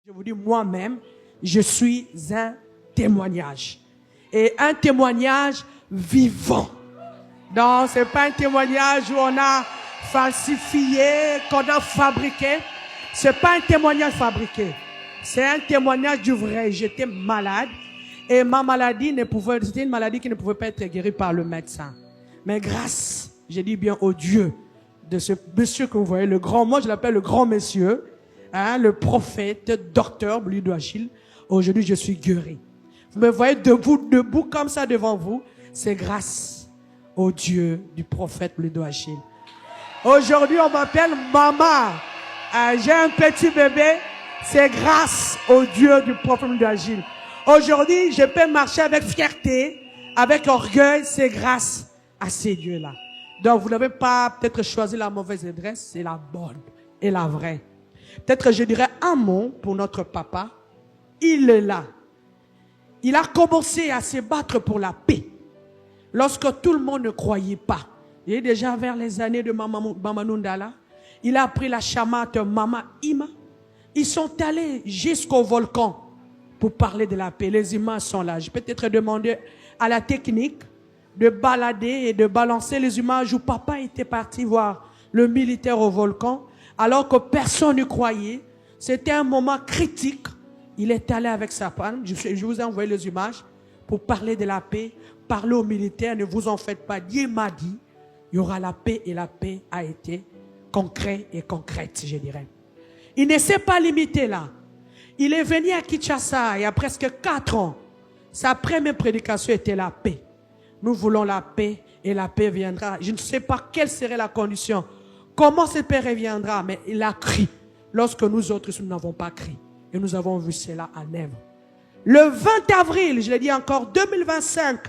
Je vous dis moi-même, je suis un témoignage. Et un témoignage vivant. Donc, ce n'est pas un témoignage où on a falsifié, qu'on a fabriqué. Ce n'est pas un témoignage fabriqué. C'est un témoignage du vrai. J'étais malade. Et ma maladie c'était une maladie qui ne pouvait pas être guérie par le médecin. Mais grâce, j'ai dit bien au Dieu de ce monsieur que vous voyez, le grand, moi je l'appelle le grand monsieur, hein, le prophète, docteur Ludo Achille. Aujourd'hui, je suis guéri. Vous me voyez debout comme ça devant vous. C'est grâce au Dieu du prophète Ludo Achille. Aujourd'hui, on m'appelle maman. J'ai un petit bébé. C'est grâce au Dieu du prophète Ludo Achille. Aujourd'hui, je peux marcher avec fierté, avec orgueil. C'est grâce à ces dieux-là. Donc, vous n'avez pas peut-être choisi la mauvaise adresse. C'est la bonne et la vraie. Peut-être je dirais un mot pour notre papa. Il est là. Il a commencé à se battre pour la paix. Lorsque tout le monde ne croyait pas. Il est déjà vers les années de Mama Nundala. Il a pris la chamate Mama Ima. Ils sont allés jusqu'au volcan pour parler de la paix. Les images sont là. Je peux peut-être demander à la technique de balader et de balancer les images où papa était parti voir le militaire au volcan. Alors que personne ne croyait. C'était un moment critique. Il est allé avec sa femme. Je vous ai envoyé les images pour parler de la paix. Parler aux militaires, ne vous en faites pas. Dieu m'a dit, il y aura la paix et la paix a été concrète et concrète, je dirais. Il ne s'est pas limité là. Il est venu à Kinshasa il y a presque 4 ans. Sa première prédication était la paix. Nous voulons la paix et la paix viendra. Je ne sais pas quelle serait la condition. Comment cette paix reviendra, mais il a crié. Lorsque nous autres, nous n'avons pas crié. Et nous avons vu cela en œuvre. Le 20 avril, je l'ai dit encore, 2025,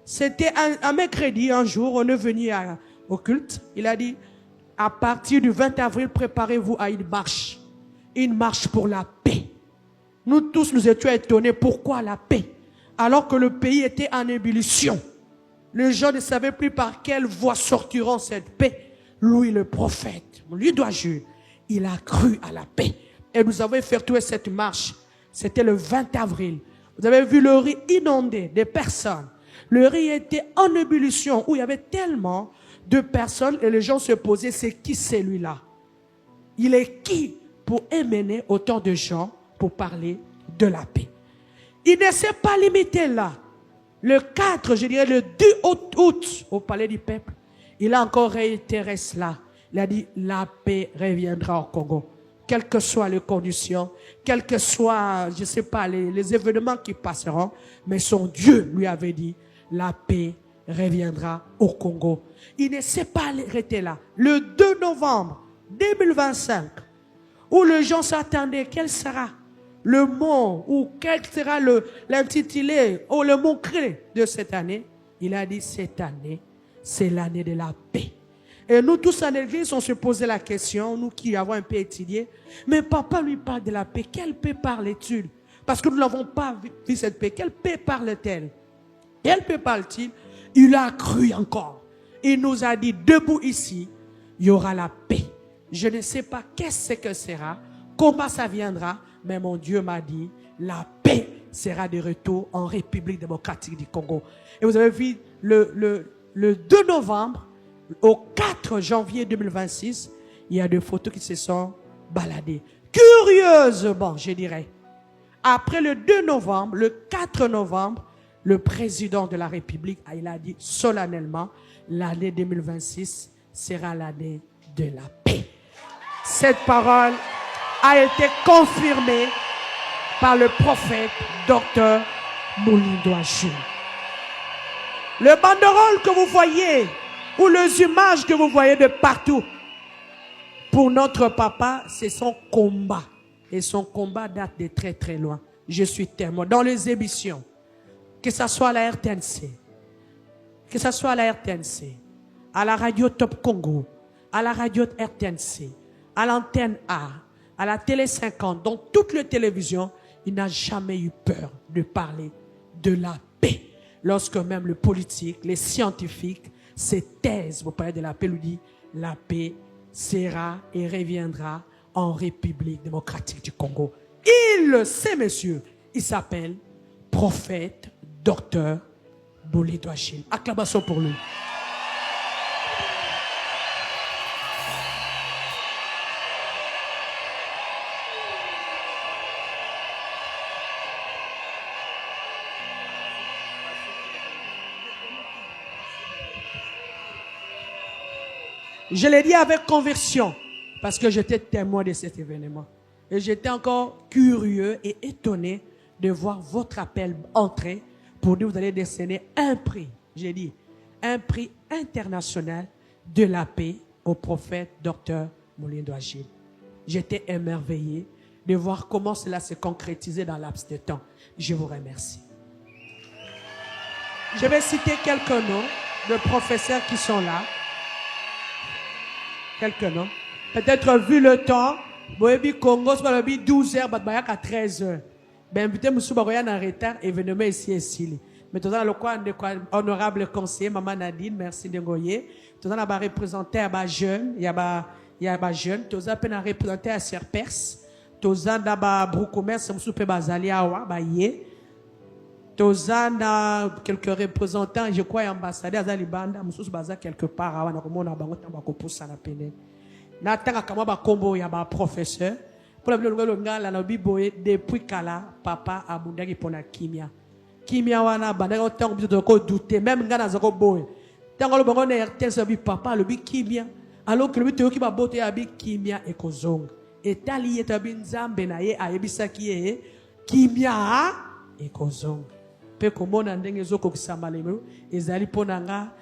c'était un mercredi, un jour, on est venu au culte. Il a dit, à partir du 20 avril, préparez-vous à une marche. Une marche pour la paix. Nous tous, nous étions étonnés. Pourquoi la paix? Alors que le pays était en ébullition. Les gens ne savaient plus par quelle voie sortiront cette paix. Lui, le prophète, lui doit jurer. Il a cru à la paix. Et nous avons effectué cette marche. C'était le 20 avril. Vous avez vu le riz inondé de personnes. Le riz était en ébullition où il y avait tellement de personnes et les gens se posaient, c'est qui celui-là? Il est qui pour émener autant de gens pour parler de la paix? Il ne s'est pas limité là. Le 4, je dirais le 2 août, au palais du peuple, il a encore réitéré cela. Il a dit, la paix reviendra au Congo. Quelles que soient les conditions, quels que soient, je ne sais pas, les événements qui passeront, mais son Dieu lui avait dit, la paix reviendra au Congo. Il ne s'est pas arrêté là. Le 2 novembre 2025, où les gens s'attendaient, quel sera le mot, ou quel sera l'intitulé, ou le mot-clé de cette année? Il a dit, cette année, c'est l'année de la paix. Et nous tous en église, on se posait la question, nous qui avons un peu étudié, mais papa lui parle de la paix. Quelle paix parle-t-il? Parce que nous n'avons pas vu cette paix. Quelle paix parle-t-elle? Quelle paix parle-t-il? Il a cru encore. Il nous a dit, debout ici, il y aura la paix. Je ne sais pas qu'est-ce que sera, comment ça viendra, mais mon Dieu m'a dit, la paix sera de retour en République démocratique du Congo. Et vous avez vu le 2 novembre, au 4 janvier 2026, il y a des photos qui se sont baladées. Curieusement, je dirais. Après le 2 novembre, le 4 novembre, le président de la République, il a dit solennellement, l'année 2026 sera l'année de la paix. Cette parole a été confirmée par le prophète Dr. Ludo Achille. Le banderole que vous voyez, ou les images que vous voyez de partout, pour notre papa, c'est son combat. Et son combat date de très très loin. Je suis témoin. Dans les émissions, que ce soit à la RTNC, que ce soit à la RTNC, à la radio Top Congo, à la radio RTNC, à l'antenne A, à la Télé 50, dans toutes les télévisions, il n'a jamais eu peur de parler de la paix. Lorsque même le politique, les scientifiques, se taisent pour parler de la paix, lui dit, la paix sera et reviendra en République démocratique du Congo. Ces messieurs, il s'appelle prophète, docteur Bolidou Achille. Acclamation pour lui. Je l'ai dit avec conviction parce que j'étais témoin de cet événement. Et j'étais encore curieux et étonné de voir votre appel entrer pour dire que vous allez décerner un prix. J'ai dit, un prix international de la paix au prophète Dr Bolidou Achille. J'étais émerveillé de voir comment cela s'est concrétisé dans laps de temps. Je vous remercie. Je vais citer quelques noms de professeurs qui sont là. Quelques noms. Peut-être vu le temps, Boebi Congo, c'est 12h, Batbayak à 13h. Ben, invité Moussou Baroyan en retard, événement ici et ici. Mais tout ça, le quoi, honorable conseiller, Maman Nadine, merci de Ngoye. Tout ça, on a représenté à bas jeune, il y a bas jeune. Tout ça, on a représenté à Serpers. Tout ça, on a Broucommerce, Moussou Pebazali, Awa, Baye. Tout ça, on a quelques représentants, je crois, ambassadeurs, Zalibanda, Moussou Baza quelque part, Awa, on a bangotan, Bakopo, Sanapene. Natanga kama ba kombo ya ba professeur pour la bilo ngala na biboye depuis kala papa abundaki pona kimia wana bandaka otango biso ko douter même ngana zako boye tango lo bango na RTL so bi papa lo bi kimia alors que le bi toyoki ba bote ya bi kimia ekozonga etali yeta bi nzambe na ye ayebisaki ye kimia ekozonga pe komona ndenge zoko kisamalemo ezali pona nga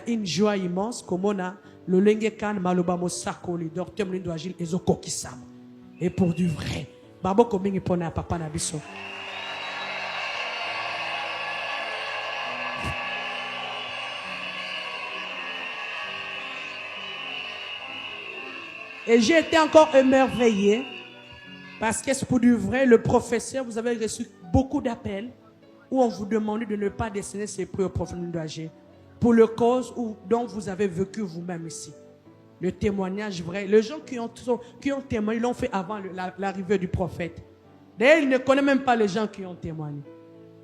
une joie immense komona le lenge kan maloba mosakoli docteur Bolidou Achille ezoko kisama et pour du vrai babo komingi pona papa na biso. Et j'ai été encore émerveillé parce que c'est pour du vrai le professeur, vous avez reçu beaucoup d'appels où on vous demandait de ne pas décerner ces prix au prophète Bolidou Achille pour le cause dont vous avez vécu vous-même ici. Le témoignage vrai. Les gens qui ont témoigné, ils l'ont fait avant l'arrivée du prophète. D'ailleurs, il ne connaît même pas les gens qui ont témoigné.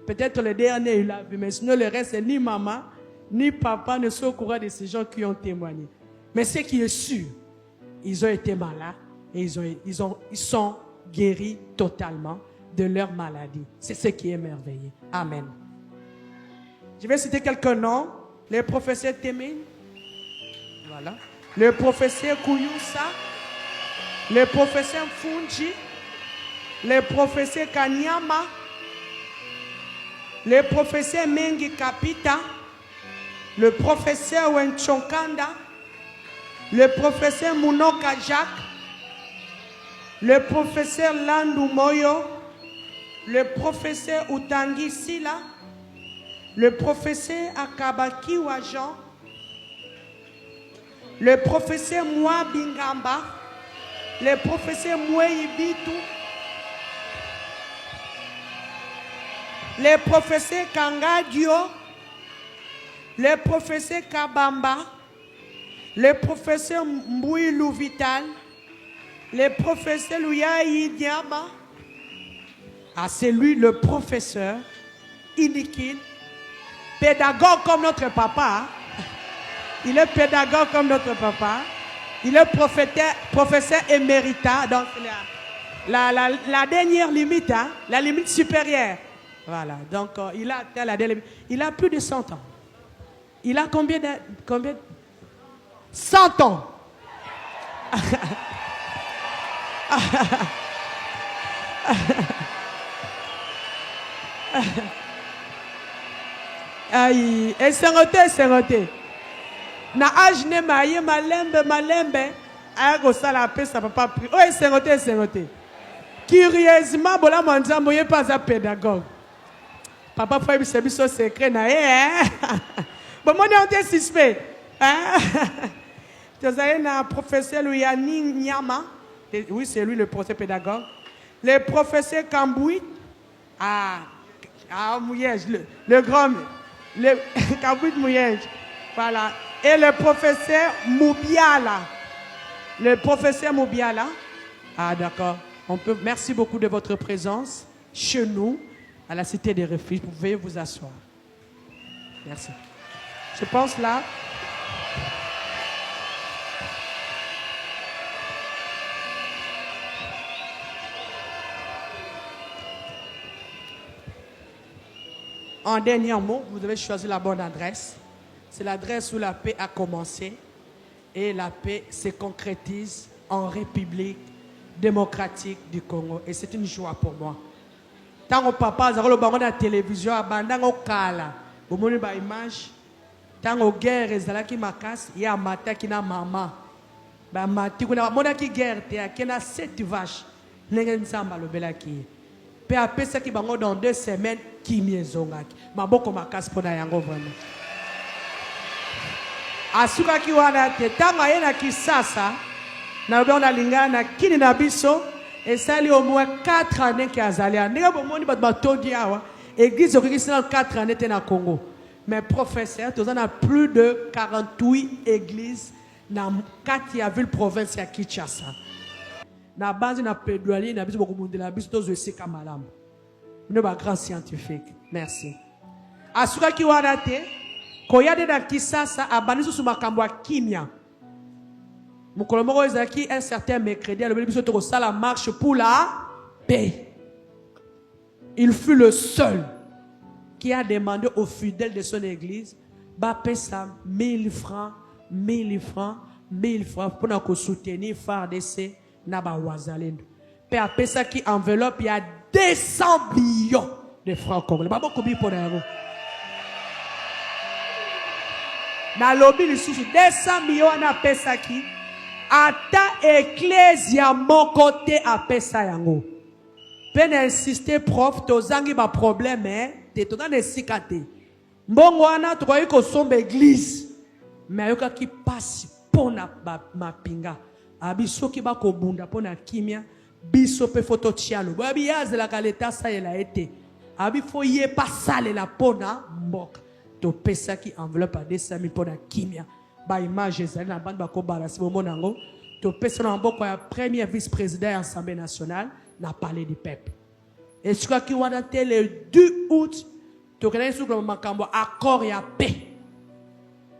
Peut-être le dernier, il l'a vu, mais sinon le reste, ni maman, ni papa ne sont au courant de ces gens qui ont témoigné. Mais ce qui est sûr, ils ont été malades et ils sont guéris totalement de leur maladie. C'est ce qui est merveilleux. Amen. Je vais citer quelques noms. Le professeur Temine, voilà. Le professeur Kouyoussa, le professeur Funji, le professeur Kanyama, le professeur Mengi Kapita, le professeur Wenchonkanda, le professeur Mounoka Jacques, le professeur Landou Moyo, le professeur Utangi Sila, le professeur Akabaki Wajan, le professeur Moua Bingamba, le professeur Mouei Bitou, le professeur Kangadio, le professeur Kabamba, le professeur Mboui Louvital, le professeur Louyaï Diaba. Ah, c'est lui le professeur Inikin. Pédagogue comme notre papa. Il est pédagogue comme notre papa. Il est professeur émérita. Donc, la dernière limite, hein, la limite supérieure. Voilà. Donc, il a atteint la dernière limite. Il a plus de 100 ans. Il a combien 100 ans. Aïe, et c'est na âge ne maye malembe ago sala pe ça papa pri oh c'est curieusement bola manza moye pas un pédagogue papa frère biso secret na bon moi on était suspect hein tu as un professeur Louyani Nyama oui c'est lui le professeur pédagogue le professeur Kamboui Mouyej le grand le Kamboui Mouyej voilà. Et le professeur Moubiala. Le professeur Moubiala. Ah, d'accord. Merci beaucoup de votre présence chez nous, à la Cité des Refuges. Vous pouvez vous asseoir. Merci. Je pense là. En dernier mot, vous devez choisir la bonne adresse. C'est l'adresse où la paix a commencé et la paix se concrétise en République démocratique du Congo. Et c'est une joie pour moi. Tant que papa a regardé la télévision, abandon au kala, au monde ba image. Tant que guerre ezalaki makas, il y a mata qui na maman. Ba mati kuna mona ki guerre te akena 7 vaches. Nenge nzamba lobelaki. Pe apesa ki bango dans 2 semaines qui miezongaki. Maboko makas pona yango vraiment. Asuka ki wana te tanga yena kisasa na on a lingana na kini na biso et ça li au moins 4 années qui azali. Ndenge bomoni bat batondi awa église okiki na 4 années te na Congo. Mais professeur, tu en as plus de 48 églises dans 4 villes province ya Kinshasa. Na base na pédoyer na biso beaucoup monde la biso tozo seka malamu. Nous ba grand scientifique. Merci. Asuka ki wana te koyade na Kinshasa abaniso su makambo ya kimia. Mukolo moko ezaki un certain mercredi le biso to sala marche pour la paix. Il fut le seul qui a demandé aux fidèles de son église bah ça 1000 francs 1000 francs 1000 francs pour nous soutenir FARDC na ba wazalendo. Pe apé ça qui enveloppe il y a 200 millions de francs congolais. Pas beaucoup pour nous. Na lobby le sous 200 millions na pesa qui ata ecclesia mon côté apé ça yango. Pe insister prof tozangi ba problème te to dans sikate. Mbongo wana to ko sombe église. Mais yoka ki passe pona mapinga. Abiso ki ba ko bunda pona kimia biso pe photo tialo. Babi yaze la kaleta sa ela été. Abi foye pas sale la pona mboka. To pesa ki enveloppe à 200 000 pona kimia. Ba image ezali na bande ba ko balasi bo monango. To pesa na mboko ya premier vice-président de l'Assemblée nationale na palais du peuple. Et je crois qu'il y a le 2 août, tu connais ce que makambo accord ya paix.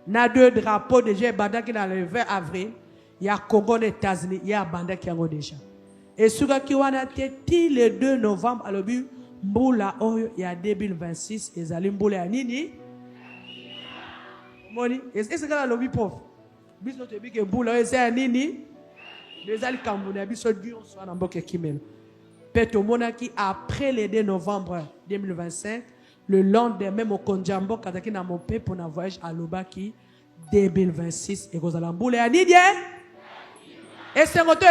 Na 2 drapeaux déjà banda qui dans le 20 avril, il y a Congo et États-Unis, il y a banda qui ont déjà. Et ce qui y a le 2 novembre à l'obus mbula oyo ya 2026 ezali mbula ya nini? Moni, est-ce que c'est l'obus prof? Biso te bi ke mbula oyo ya nini? Ezali kambuna biso dio so na mboke kimelo. Peto monaki après le 2 novembre 2025, le lendemain au Konjambo kataki na mon peuple pour un voyage à Lobaki 2026 et Gozalamboule ya nidie et sengote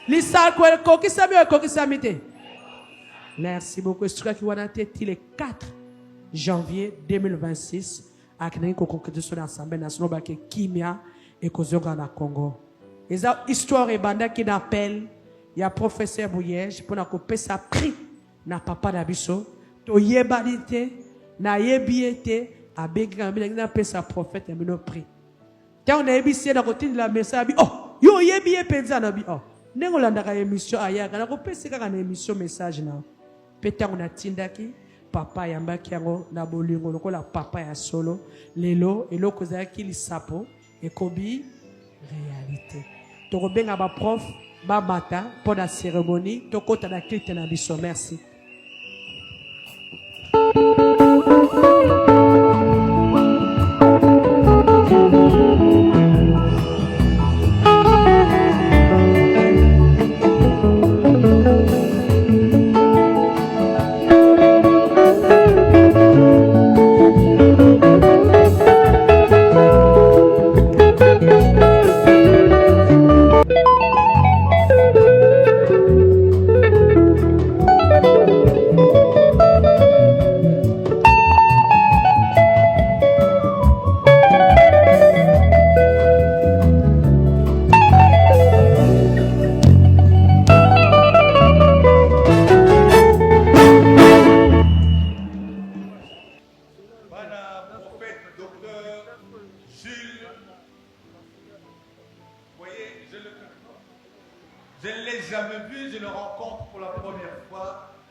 l'isal kwel kokisamite. Merci beaucoup. C'est qui wana teti le 4 janvier 2026 à Kinaï ko concrétisation de l'Assemblée nationale baki kimia et kozonga na Congo. Et ça histoire et banda qui n'appelle. Il y a professeur Bouyège pour nous sa prix na papa d'abisso to yebalite na yebiete abega na pesa prophète na prix. Quand on a ébissé na côté de la message oh yo yebie penza na bi oh nengo landaka émission aya na ko pesa ka na émission message na peta on a tindaki papa yambaki yango na bolingo lokola papa ya solo lelo eloko zaki lisapo ekobi réalité to ko benga ba prof Babata pour la cérémonie, tokota na clite na biso. Merci.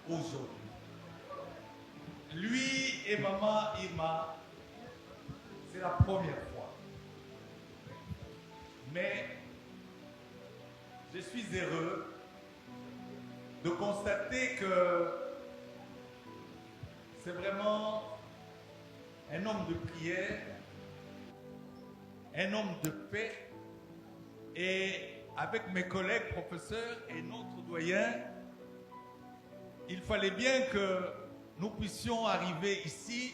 aujourd'hui. Lui et maman Irma, c'est la première fois. Mais je suis heureux de constater que c'est vraiment un homme de prière, un homme de paix. Et avec mes collègues professeurs et notre doyen, il fallait bien que nous puissions arriver ici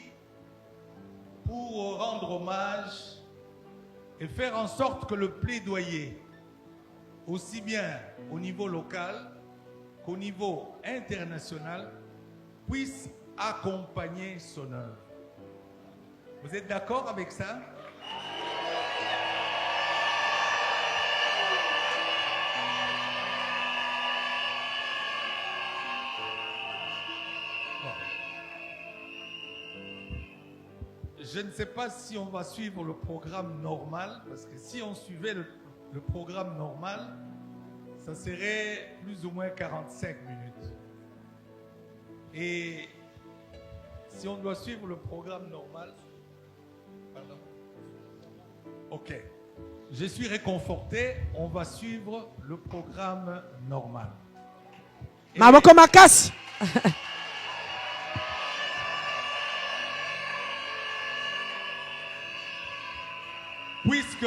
pour rendre hommage et faire en sorte que le plaidoyer, aussi bien au niveau local qu'au niveau international, puisse accompagner son œuvre. Vous êtes d'accord avec ça? Je ne sais pas si on va suivre le programme normal, parce que si on suivait le programme normal, ça serait plus ou moins 45 minutes. Et si on doit suivre le programme normal, pardon. Ok. Je suis réconforté, on va suivre le programme normal. Maman comme à casse. Puisque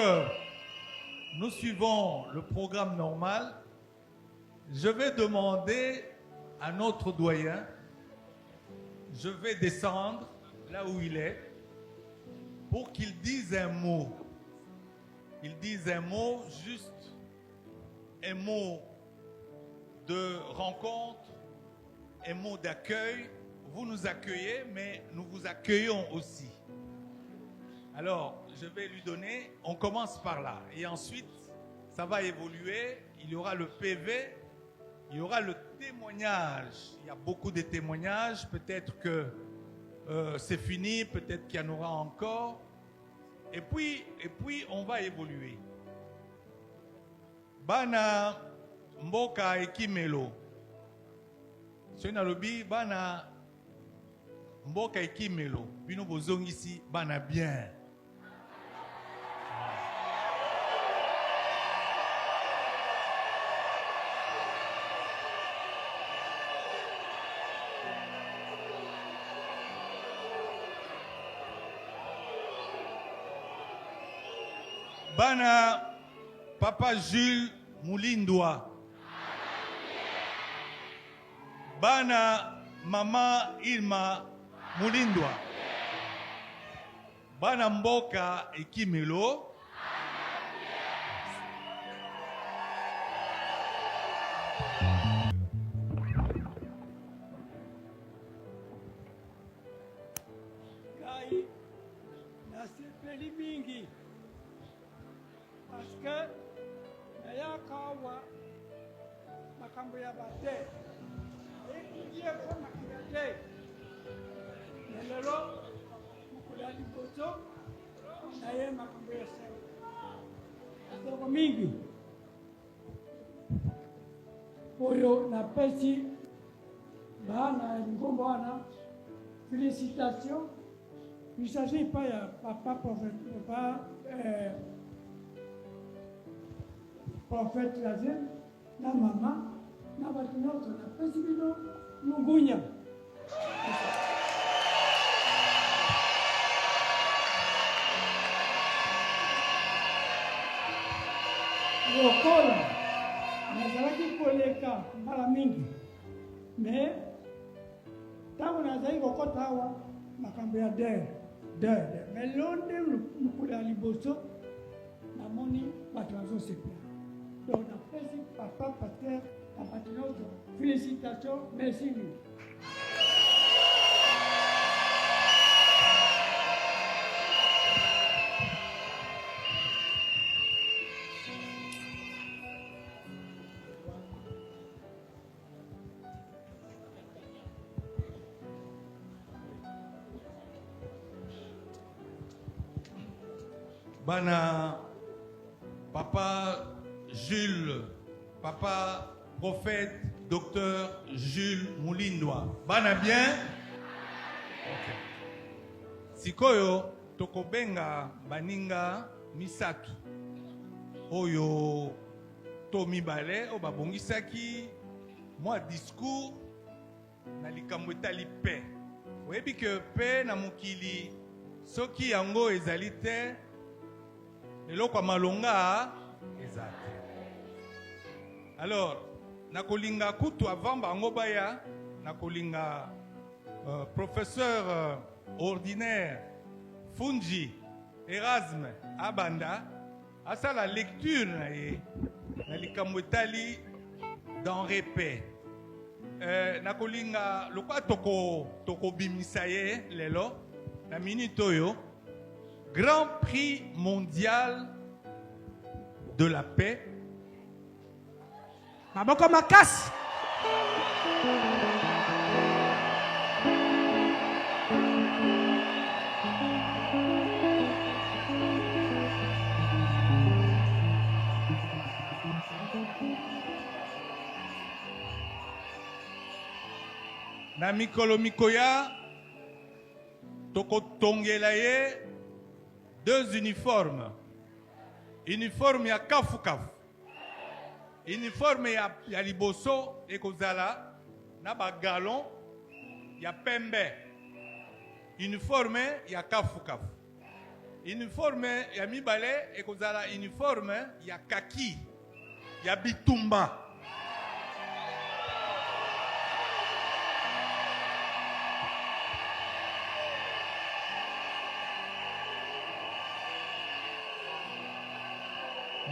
nous suivons le programme normal, je vais demander à notre doyen, je vais descendre là où il est, pour qu'il dise un mot. Il dise un mot, juste un mot de rencontre, un mot d'accueil. Vous nous accueillez, mais nous vous accueillons aussi. Alors, je vais lui donner, on commence par là. Et ensuite, ça va évoluer. Il y aura le PV, il y aura le témoignage. Il y a beaucoup de témoignages. Peut-être que c'est fini, peut-être qu'il y en aura encore. Et puis, on va évoluer. Bana mboka ekimelo. Sona lobi bana mboka ekimelo. Bino bozongi ici bana bien. Bana Papa Jules Moulindwa. Bana Mama Irma Moulindwa. Bana Mboka Ekimelo. Gai, nasepeli mingi. Parce que naya kawa makambo ya bate. Ekiye kwa makambo ya te. Nelelo mukula liboso naye makambo ya se. Soko mingi. Oyo na pesi bana ngombo wana. Félicitations. Il ne s'agit pas de papa prophète, pas prophète Lazim, na maman, na batinoto, na pesibino, lungunya. Lokola, nazalaki koleka mbala mingi, mais tango nazali kokota awa makambo ya der. Mais londe mukulu ya liboso namoni bato bazosepela. Donc napesi papa pater apati nyonso félicitations, merci lui. Bana Papa Jules, Papa Prophète Docteur Jules Moulindwa. Bana bien? Okay. Sikoyo tokobenga baninga misatu. Oyo Tomi Bale, o babongisaki moi discours na likambo etali paix. Oyebi que paix na mokili soki yango ezali te eloko malonga ezali. Alors nakolinga kutu avant bango baya nakolinga professeur ordinaire Fungi Erasme Abanda asa la lecture na ye na likambo etali dans paix. Nakolinga lokwa toko bimisa ye lelo na minute oyo Grand Prix mondial de la paix. Maboko makasi. Na mikolo mikoya toko tongela ye deux uniformes. Uniforme ya kafu kafu. Uniforme ya liboso ekozala na ba galon ya pembe. Uniforme ya kafu kafu. Uniforme ya mibale ekozala uniforme ya kaki ya bitumba.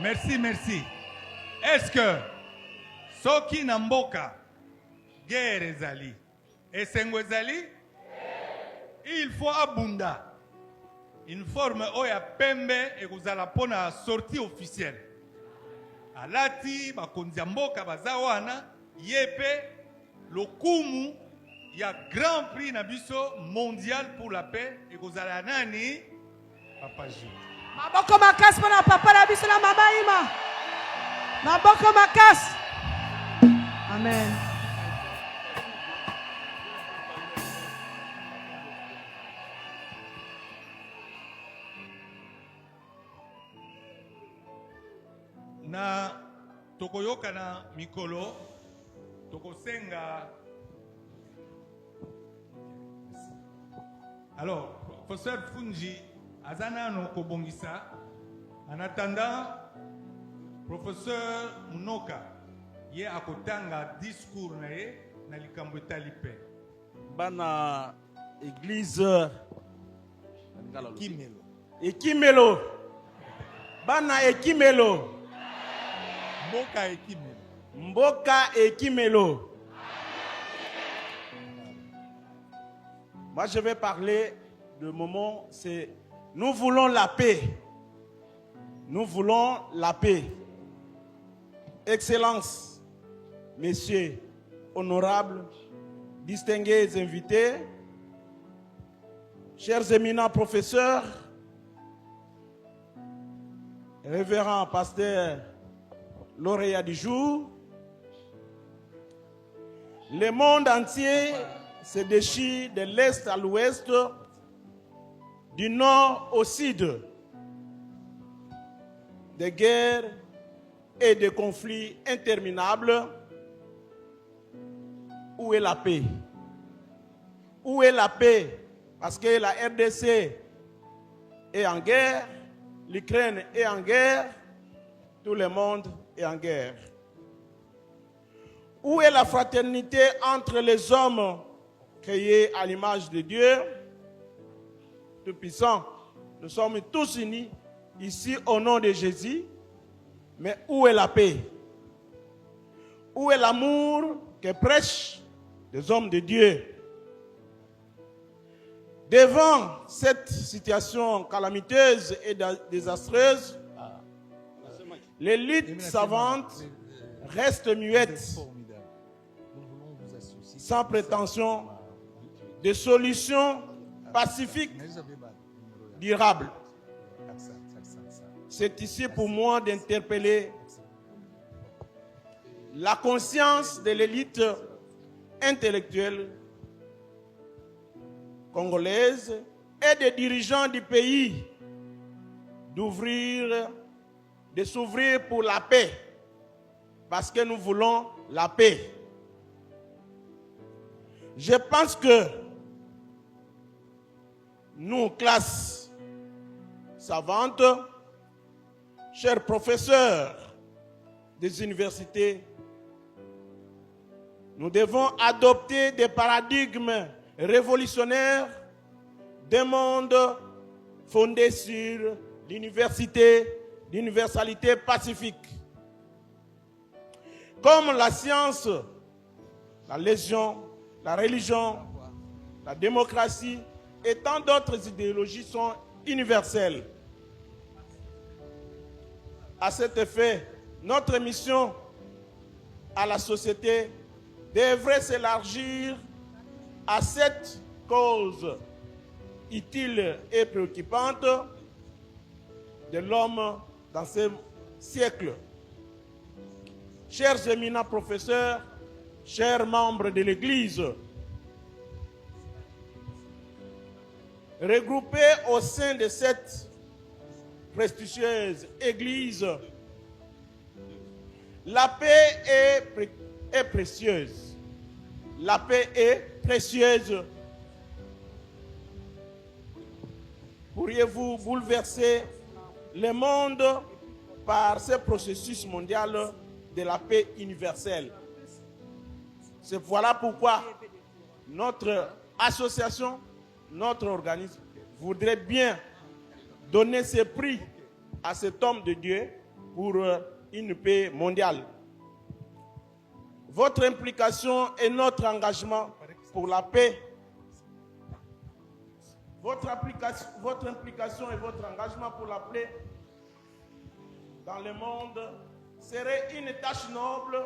Merci, merci. Est-ce que soki na mboka guerre ezali esengo ezali il faut abunda une forme oya pembe ekozala pona sortie officielle alati bakonzi ya mboka baza wana yepe lokumu ya Grand Prix na biso mondial pour la paix ekozala nani Papa Jules. Maboko makasi pona papa na biso na mama ima. Maboko makasi. Amen. Na tokoyoka na mikolo tokosenga. Alors, professeur Fungi Azana no kobongisa. En attendant, professeur Munoka ye akotanga discours na ye na likambo etali paix. Bana église Kimelo. Ekimelo. Bana Ekimelo. Mboka Ekimelo. Mboka Ekimelo. Moi je vais parler de moment, c'est nous voulons la paix. Nous voulons la paix. Excellences, messieurs, honorables, distingués invités, chers éminents professeurs, révérends pasteurs, lauréats du jour, le monde entier se déchire de l'est à l'ouest, du nord au sud, des guerres et des conflits interminables. Où est la paix? Où est la paix? Parce que la RDC est en guerre, l'Ukraine est en guerre, tout le monde est en guerre. Où est la fraternité entre les hommes créés à l'image de Dieu Tout-Puissant? Nous sommes tous unis ici au nom de Jésus. Mais où est la paix? Où est l'amour que prêchent les hommes de Dieu? Devant cette situation calamiteuse et désastreuse, les luttes savantes restent muettes, sans prétention de solutions pacifiques, durables. C'est ici pour moi d'interpeller la conscience de l'élite intellectuelle congolaise et des dirigeants du pays de s'ouvrir pour la paix, parce que nous voulons la paix. Je pense que nous, classe savante, chers professeurs des universités, nous devons adopter des paradigmes révolutionnaires d'un monde fondé sur l'universalité pacifique. Comme la science, la religion, la démocratie et tant d'autres idéologies sont universelles. À cet effet, notre mission à la société devrait s'élargir à cette cause utile et préoccupante de l'homme dans ce siècle. Chers éminents professeurs, chers membres de l'Église, regroupés au sein de cette prestigieuse Église, la paix est précieuse. La paix est précieuse. Pourriez-vous bouleverser le monde par ce processus mondial de la paix universelle? Voilà pourquoi notre association, notre organisme voudrait bien donner ce prix à cet homme de Dieu pour une paix mondiale. Votre implication et notre engagement pour la paix, votre implication et votre engagement pour la paix dans le monde serait une tâche noble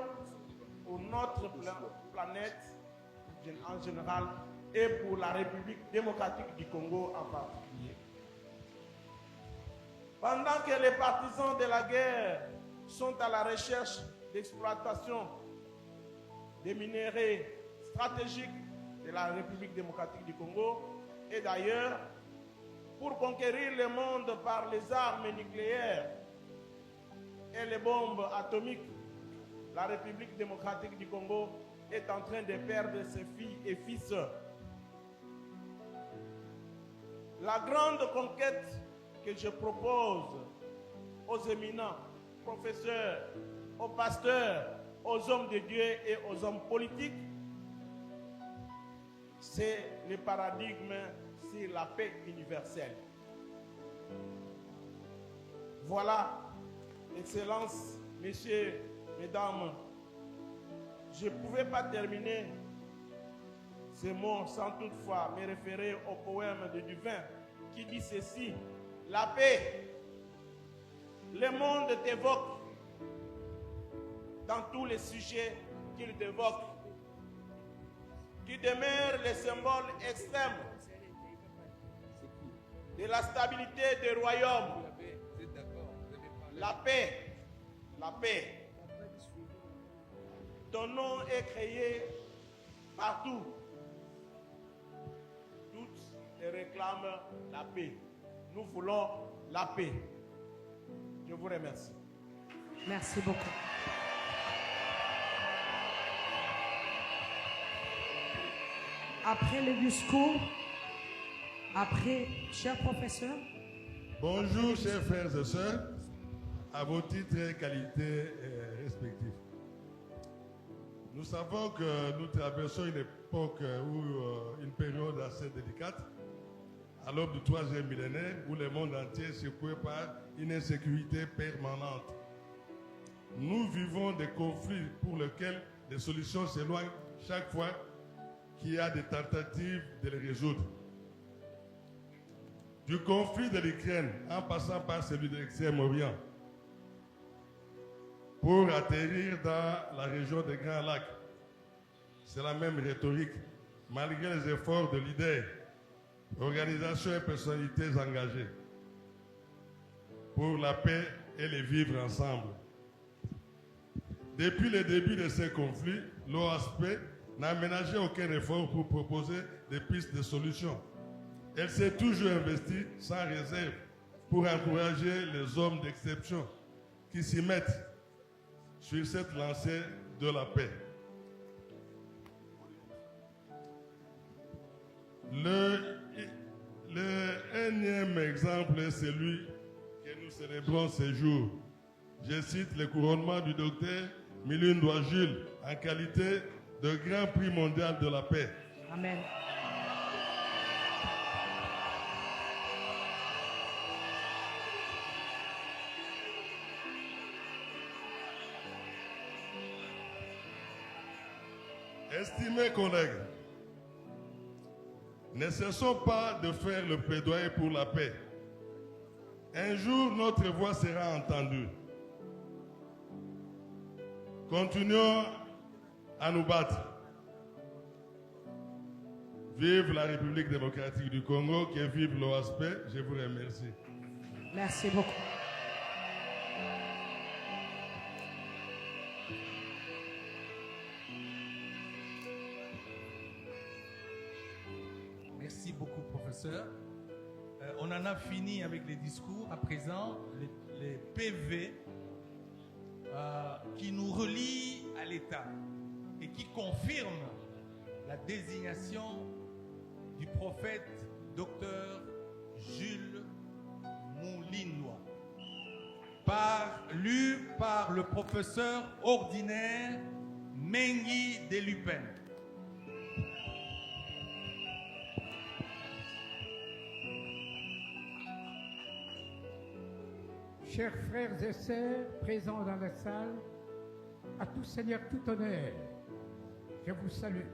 pour notre planète en général et pour la République démocratique du Congo en particulier. Pendant que les partisans de la guerre sont à la recherche d'exploitation des minéraux stratégiques de la République démocratique du Congo et d'ailleurs pour conquérir le monde par les armes nucléaires et les bombes atomiques, la République démocratique du Congo est en train de perdre ses filles et fils. La grande conquête que je propose aux éminents professeurs, aux pasteurs, aux hommes de Dieu et aux hommes politiques, c'est le paradigme sur la paix universelle. Voilà, Excellences, Messieurs, Mesdames, je ne pouvais pas terminer ces mots sans toutefois me référer au poème de Duvin qui dit ceci: la paix, le monde t'évoque dans tous les sujets qu'il t'évoque. Tu demeures le symbole extrême de la stabilité des royaumes. La paix, la paix. Ton nom est créé partout. Toutes réclament la paix. Nous voulons la paix. Je vous remercie. Merci beaucoup. Après le discours, cher professeur. Bonjour, chers frères et sœurs, à vos titres et qualités respectifs. Nous savons que nous traversons une époque ou une période assez délicate, à l'aube du 3e millénaire, où le monde entier est secoué par une insécurité permanente. Nous vivons des conflits pour lesquels des solutions s'éloignent chaque fois qu'il y a des tentatives de les résoudre. Du conflit de l'Ukraine en passant par celui de l'Extrême-Orient, pour atterrir dans la région des Grands Lacs. C'est la même rhétorique, malgré les efforts de leaders, organisations et personnalités engagées pour la paix et les vivre ensemble. Depuis le début de ces conflits, l'OASP n'a ménagé aucun effort pour proposer des pistes de solutions. Elle s'est toujours investie sans réserve pour encourager les hommes d'exception qui s'y mettent sur cette lancée de la paix. Le énième exemple est celui que nous célébrons ce jour. Je cite le couronnement du docteur Mulindwa Jules en qualité de Grand Prix mondial de la paix. Amen. Estimés collègues, ne cessons pas de faire le plaidoyer pour la paix. Un jour, notre voix sera entendue. Continuons à nous battre. Vive la République démocratique du Congo, que vive l'OASP. Je vous remercie. Merci beaucoup. Merci beaucoup, professeur. On en a fini avec les discours. À présent, les PV qui nous relient à l'État et qui confirment la désignation du prophète Dr Jules Mulindwa, lu par le professeur ordinaire Mengi Delupin. Chers frères et sœurs présents dans la salle, à tout Seigneur, tout honneur, je vous salue.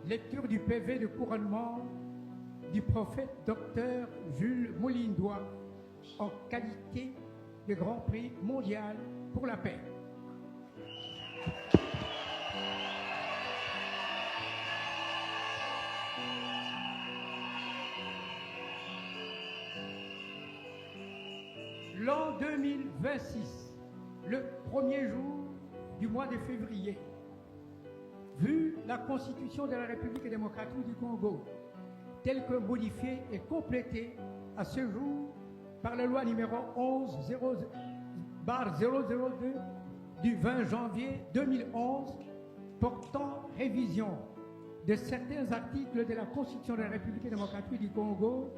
Lecture du PV de couronnement du prophète Dr Jules Mulindwa en qualité de Grand Prix mondial pour la paix. L'an 2026, le premier jour du mois de février, vu la Constitution de la République démocratique du Congo, telle que modifiée et complétée à ce jour par la loi numéro 11/002 du 20 janvier 2011 portant révision de certains articles de la Constitution de la République démocratique du Congo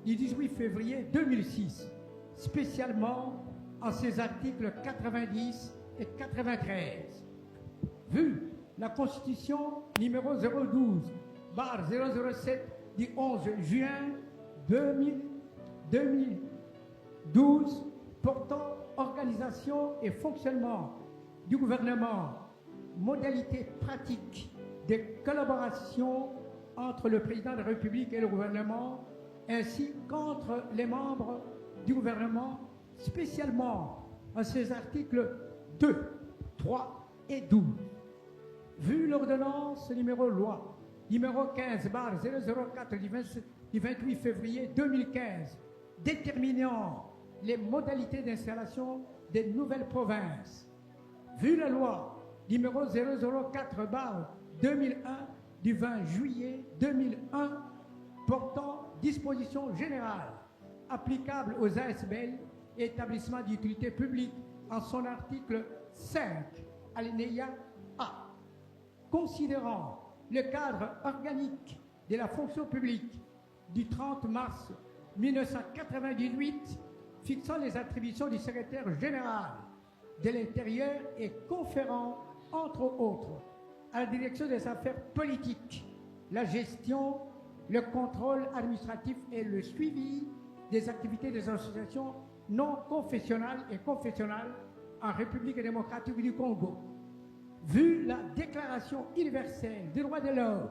du 18 février 2006, spécialement en ses articles 90 et 93. Vu la Constitution numéro 012/007 du 11 juin 2012 portant organisation et fonctionnement du gouvernement, modalités pratiques de collaboration entre le président de la République et le gouvernement, ainsi qu'entre les membres du gouvernement, spécialement à ses articles 2, 3 et 12. Vu l'ordonnance loi numéro 15/004 du 28 février 2015, déterminant les modalités d'installation des nouvelles provinces. Vu la loi numéro 004/2001 du 20 juillet 2001 portant dispositions générales applicables aux ASBL et établissements d'utilité publique en son article 5, alinéa A. Considérant le cadre organique de la fonction publique du 30 mars 1998 fixant les attributions du secrétaire général de l'Intérieur et conférant, entre autres, à la direction des affaires politiques, la gestion, le contrôle administratif et le suivi des activités des associations non confessionnelles et confessionnelles en République démocratique du Congo. Vu la Déclaration universelle des droits de l'homme,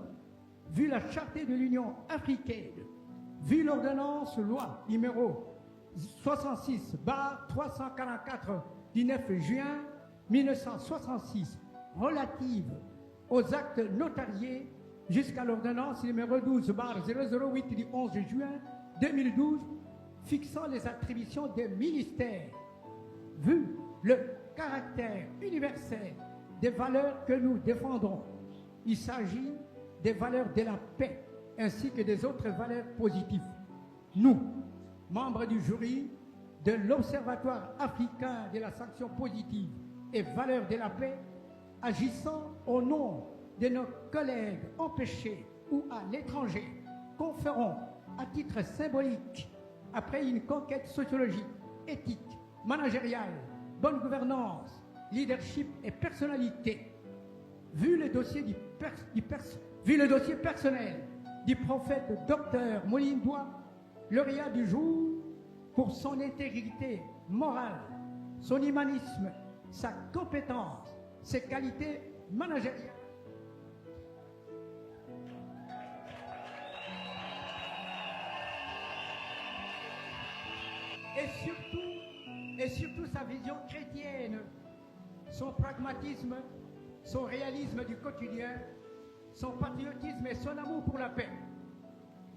vu la Charte de l'Union africaine, vu l'ordonnance loi numéro 66/344 du 9 juin 1966 relative aux actes notariés jusqu'à l'ordonnance numéro 12/008 du 11 juin 2012 fixant les attributions des ministères. Vu le caractère universel des valeurs que nous défendons. Il s'agit des valeurs de la paix ainsi que des autres valeurs positives. Nous, membres du jury de l'Observatoire africain de la sanction positive et valeurs de la paix, agissant au nom de nos collègues empêchés ou à l'étranger, conférons à titre symbolique, après une conquête sociologique, éthique, managériale, bonne gouvernance, leadership et personnalité, vu le dossier personnel du prophète Dr Moulindwa, lauréat du jour pour son intégrité morale, son humanisme, sa compétence, ses qualités managériales. Et surtout sa vision chrétienne, son pragmatisme, son réalisme du quotidien, son patriotisme et son amour pour la paix.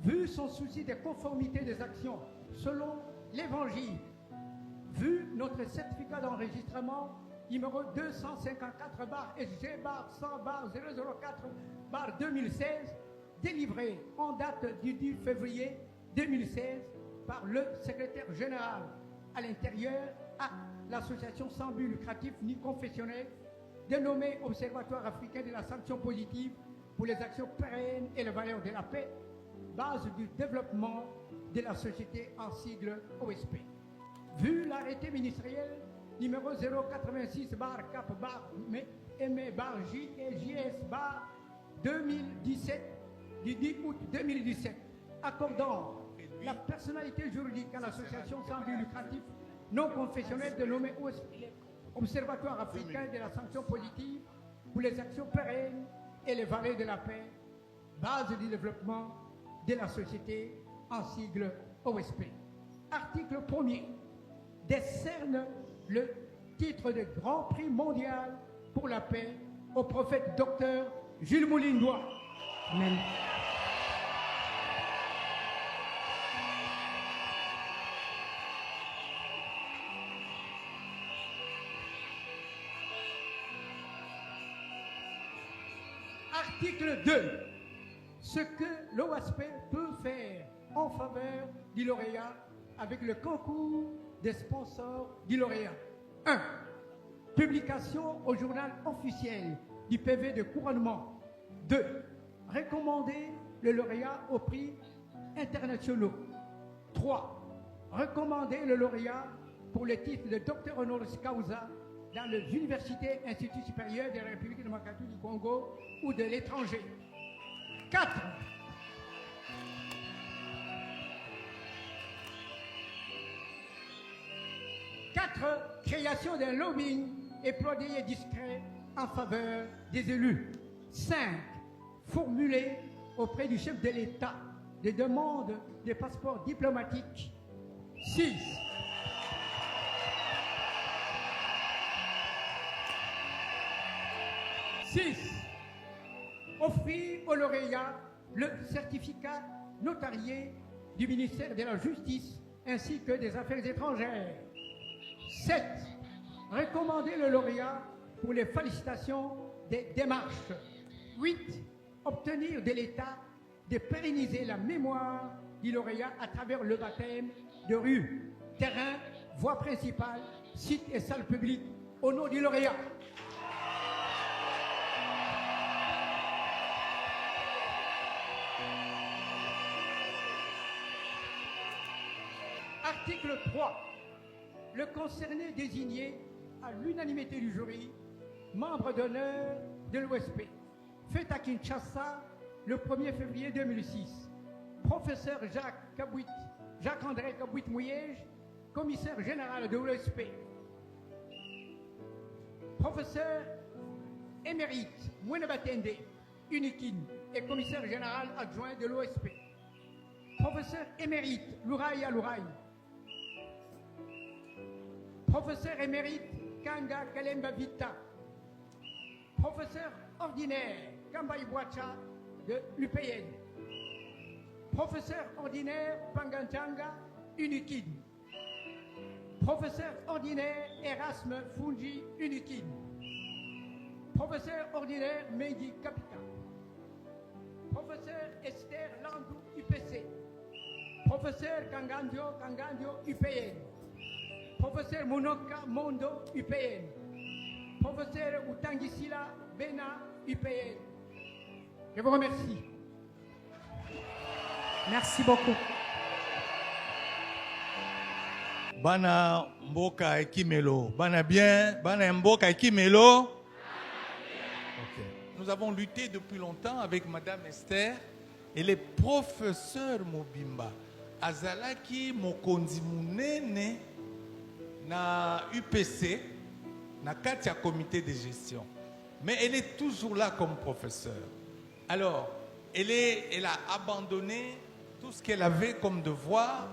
Vu son souci de conformité des actions selon l'Évangile, vu notre certificat d'enregistrement numéro 254-SG-100-004-2016, délivré en date du 10 février 2016 par le secrétaire général à l'intérieur à l'association sans but lucratif ni confessionnel dénommée Observatoire africain de la sanction positive pour les actions pérennes et les valeurs de la paix, base du développement de la société en sigle OSP. Vu l'arrêté ministériel numéro 086-CAP-ME-JS-2017 du 10 août 2017, accordant la personnalité juridique à l'association sans but lucratif non confessionnelle dénommée Observatoire africain de la sanction positive pour les actions pérennes et les valeurs de la paix, base du développement de la société en sigle OSP. Article 1er décerne le titre de Grand Prix mondial pour la paix au prophète Dr Jules Moulindwa. Amen. Article 2. Ce que l'OASP peut faire en faveur du lauréat avec le concours des sponsors du lauréat. 1. Publication au journal officiel du PV de couronnement. 2. Recommander le lauréat aux prix internationaux. 3. Recommander le lauréat pour le titre de docteur honoris causa dans les universités, instituts supérieurs de la République démocratique du Congo ou de l'étranger. 4. Création d'un lobbying et plaidoyer discret en faveur des élus. 5. Formuler auprès du chef de l'État des demandes de passeports diplomatiques. 6. Offrir au lauréat le certificat notarié du ministère de la Justice ainsi que des Affaires étrangères. 7. Recommander le lauréat pour les félicitations des démarches. 8. Obtenir de l'État de pérenniser la mémoire du lauréat à travers le baptême de rue, terrain, voie principale, site et salle publique au nom du lauréat. Article 3. Le concerné désigné à l'unanimité du jury, membre d'honneur de l'OSP, fait à Kinshasa le 1er février 2006. Professeur Jacques-André Kabouit-Mouyège, commissaire général de l'OSP. Professeur émérite Mouenabatende Unikin et commissaire général adjoint de l'OSP. Professeur émérite Louraï Alouraï. Professeur émérite Kanga Kalemba Vita. Professeur ordinaire Kamba Ibwacha de l'UPN. Professeur ordinaire Pangantanga Unikin. Professeur ordinaire Erasme Fungi Unikin. Professeur ordinaire Mengi Kapika. Professeur Esther Landou UPC. Professeur Kangandio UPN. Professeur Monoka Mondo UPN. Professeur Utangisila Bena UPN. Je vous remercie. Merci beaucoup. Bana Mboka Ekimelo. Bana bien. Bana Mboka Ekimelo. Ok. Nous avons lutté depuis longtemps avec Madame Esther et les professeurs Mobimba. Azalaki Mokonzi Munene na UPC, na Katia comité de gestion. Mais elle est toujours là comme professeure. Alors, elle a abandonné tout ce qu'elle avait comme devoir.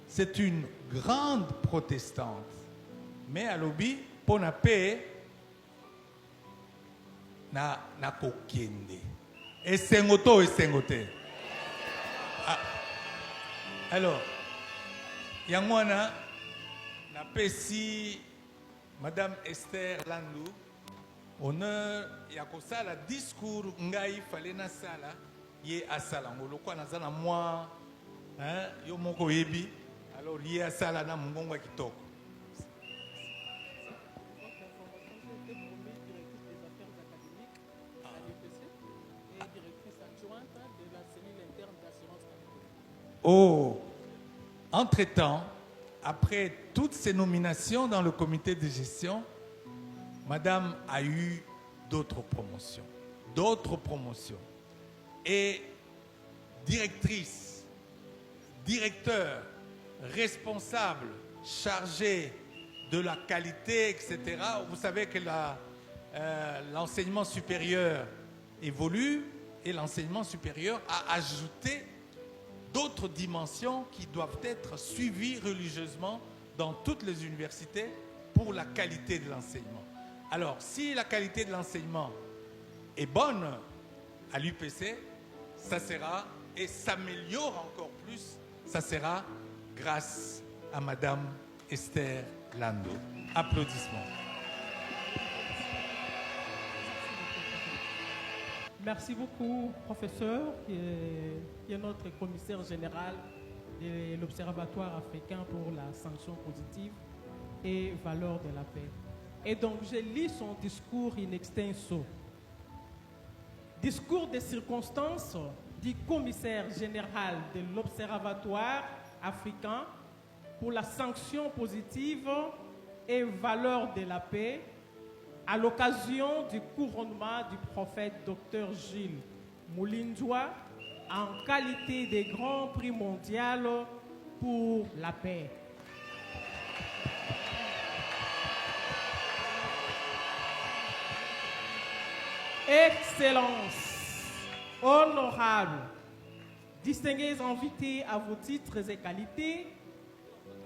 C'est une grande protestante. Mais à l'obi, pour na paix, na kokende. Et sengoto. Alors, Yangwana, na pesi Madame Esther Landou, honneur yakosala discours ngai fallait na sala ye asala ngoloko na zana moi yo moko yebi alors ye asala na mungongo kitoko. Oh, entre-temps, après toutes ces nominations dans le comité de gestion, Madame a eu d'autres promotions. Et directrice, directeur, responsable, chargé de la qualité, etc. Vous savez que l'enseignement supérieur évolue et l'enseignement supérieur a ajouté d'autres dimensions qui doivent être suivies religieusement dans toutes les universités pour la qualité de l'enseignement. Alors, si la qualité de l'enseignement est bonne à l'UPC, ça sera, et s'améliore encore plus, ça sera grâce à Madame Esther Landou. Applaudissements. Merci beaucoup, professeur, qui est notre commissaire général de l'Observatoire africain pour la sanction positive et valeurs de la paix. Et donc, je lis son discours in extenso. Discours de circonstances du commissaire général de l'Observatoire africain pour la sanction positive et valeurs de la paix à l'occasion du couronnement du prophète Dr Gilles Moulindoua en qualité de Grand Prix mondial pour la paix. Excellences, honorables, distingués invités à vos titres et qualités,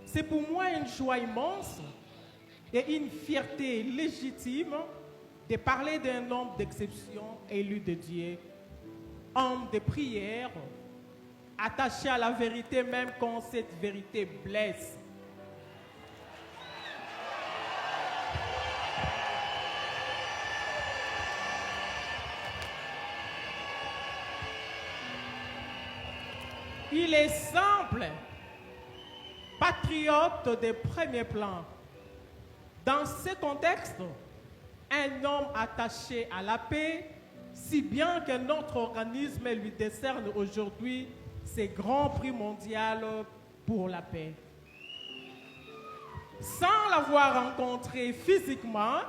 c'est pour moi une joie immense et une fierté légitime de parler d'un homme d'exception élu de Dieu, homme de prière, attaché à la vérité même quand cette vérité blesse. Il est simple, patriote de premier plan. Dans ce contexte, un homme attaché à la paix, si bien que notre organisme lui décerne aujourd'hui ce grand prix mondial pour la paix. Sans l'avoir rencontré physiquement,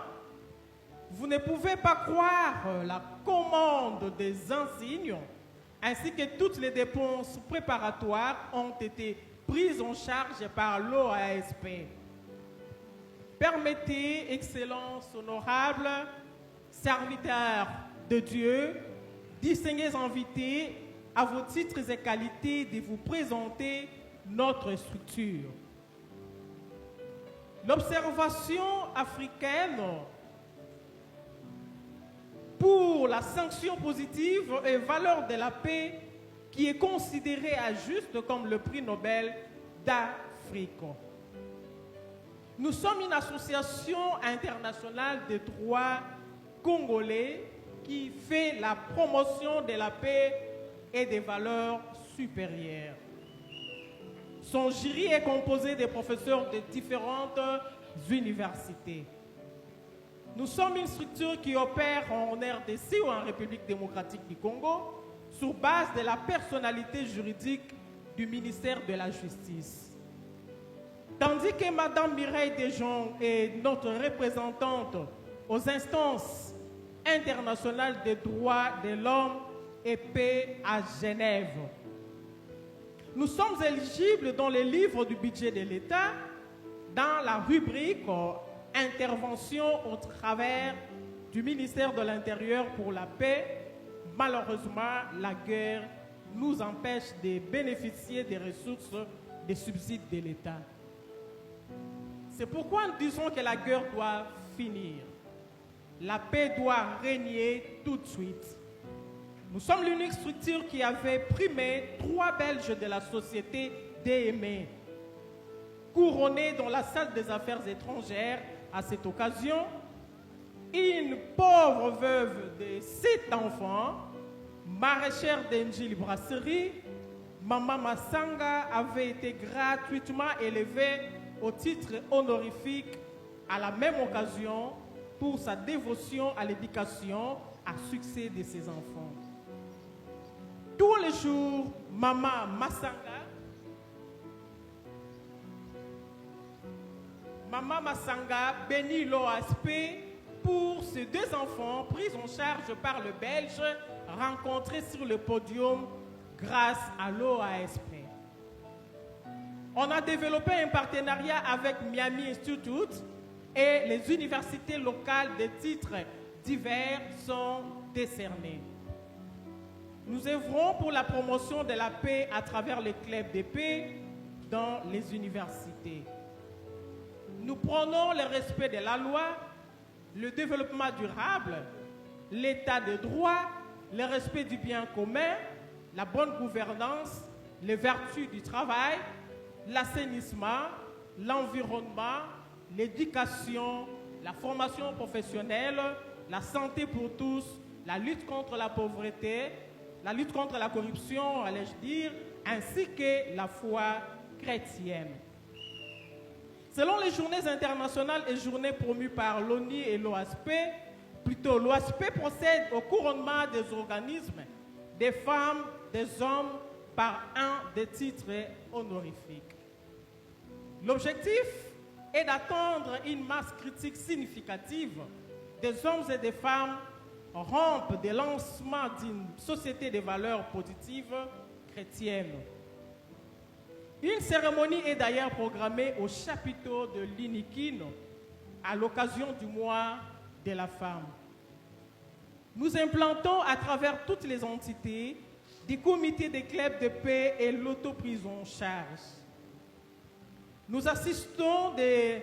vous ne pouvez pas croire la commande des insignes ainsi que toutes les dépenses préparatoires ont été prises en charge par l'OASP. Permettez, Excellences honorables, serviteurs de Dieu, distingués invités, à vos titres et qualités, de vous présenter notre structure. L'observation africaine pour la sanction positive et valeur de la paix, qui est considérée à juste comme le prix Nobel d'Afrique. Nous sommes une association internationale des droits congolais qui fait la promotion de la paix et des valeurs supérieures. Son jury est composé de professeurs de différentes universités. Nous sommes une structure qui opère en RDC ou en République démocratique du Congo sur base de la personnalité juridique du ministère de la Justice. Tandis que Mme Mireille Desjons est notre représentante aux instances internationales des droits de l'homme et paix à Genève. Nous sommes éligibles dans les livres du budget de l'État dans la rubrique Intervention au travers du ministère de l'Intérieur pour la paix. Malheureusement, la guerre nous empêche de bénéficier des ressources des subsides de l'État. C'est pourquoi nous disons que la guerre doit finir. La paix doit régner tout de suite. Nous sommes l'unique structure qui avait primé 3 Belges de la société DME, couronnés dans la salle des affaires étrangères à cette occasion. Une pauvre veuve de 7 enfants, maraîchère d'Engil Brasserie, Maman Massanga, avait été gratuitement élevée au titre honorifique à la même occasion pour sa dévotion à l'éducation à succès de ses enfants. Tous les jours, Maman Massanga bénit l'OASP pour ses 2 enfants pris en charge par le Belge rencontrés sur le podium grâce à l'OASP. On a développé un partenariat avec Miami Institute et les universités locales de titres divers sont décernés. Nous œuvrons pour la promotion de la paix à travers les clubs de paix dans les universités. Nous prenons le respect de la loi, le développement durable, l'état de droit, le respect du bien commun, la bonne gouvernance, les vertus du travail, l'assainissement, l'environnement, l'éducation, la formation professionnelle, la santé pour tous, la lutte contre la pauvreté, la lutte contre la corruption, allais-je dire, ainsi que la foi chrétienne. Selon les journées internationales et journées promues par l'ONU et l'OASP, l'OASP procède au couronnement des organismes, des femmes, des hommes, par un des titres honorifiques. L'objectif est d'atteindre une masse critique significative des hommes et des femmes rampent des lancements d'une société de valeurs positives chrétiennes. Une cérémonie est d'ailleurs programmée au chapiteau de l'Inikino à l'occasion du mois de la femme. Nous implantons à travers toutes les entités des comités des clubs de paix et l'autoprise en charge. Nous assistons des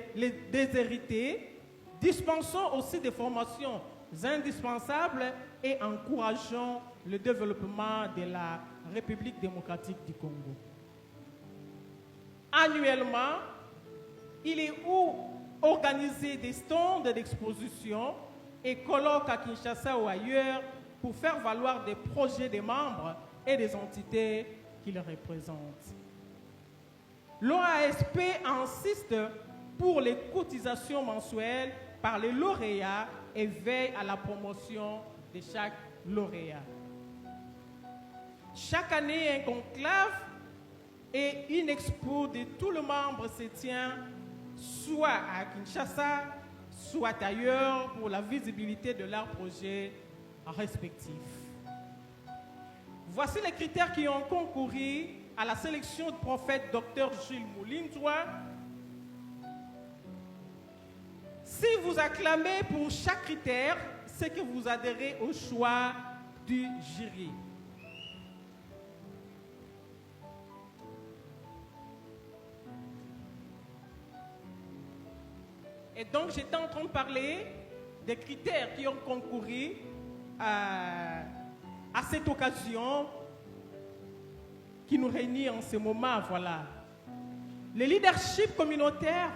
déshérités, dispensons aussi des formations indispensables et encourageons le développement de la République démocratique du Congo. Annuellement, il est organisé des stands d'exposition et colloques à Kinshasa ou ailleurs pour faire valoir des projets des membres et des entités qu'ils représentent. L'OASP insiste pour les cotisations mensuelles par les lauréats et veille à la promotion de chaque lauréat. Chaque année, un conclave et une expo de tous les membres se tient soit à Kinshasa, soit ailleurs pour la visibilité de leurs projets respectifs. Voici les critères qui ont concouru à la sélection du prophète Dr Gilles Moulintoua. Si vous acclamez pour chaque critère, c'est que vous adhérez au choix du jury. Et donc, j'étais en train de parler des critères qui ont concouru à cette occasion qui nous réunit en ce moment. Voilà. Le leadership communautaire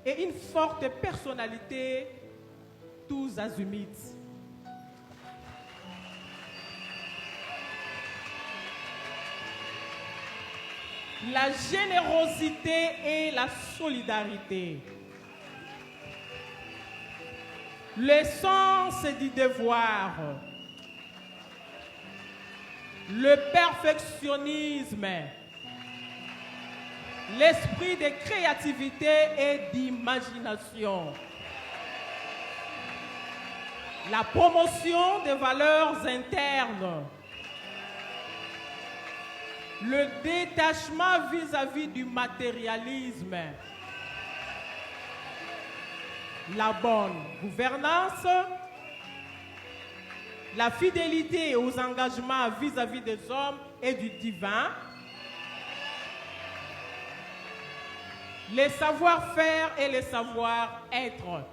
et une forte personnalité tous azimuts. La générosité et la solidarité. Le sens du devoir. Le perfectionnisme. L'esprit de créativité et d'imagination. La promotion des valeurs internes. Le détachement vis-à-vis du matérialisme. La bonne gouvernance. La fidélité aux engagements vis-à-vis des hommes et du divin. Les savoir-faire et les savoir-être.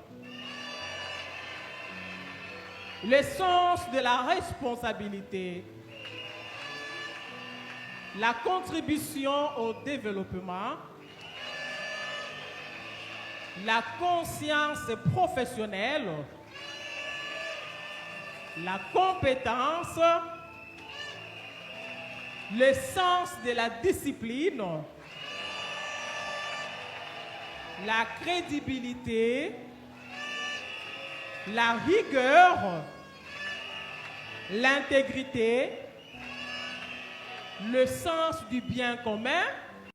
Le sens de la responsabilité. La contribution au développement. La conscience professionnelle. La compétence. Le sens de la discipline. La crédibilité, la rigueur, l'intégrité, le sens du bien commun,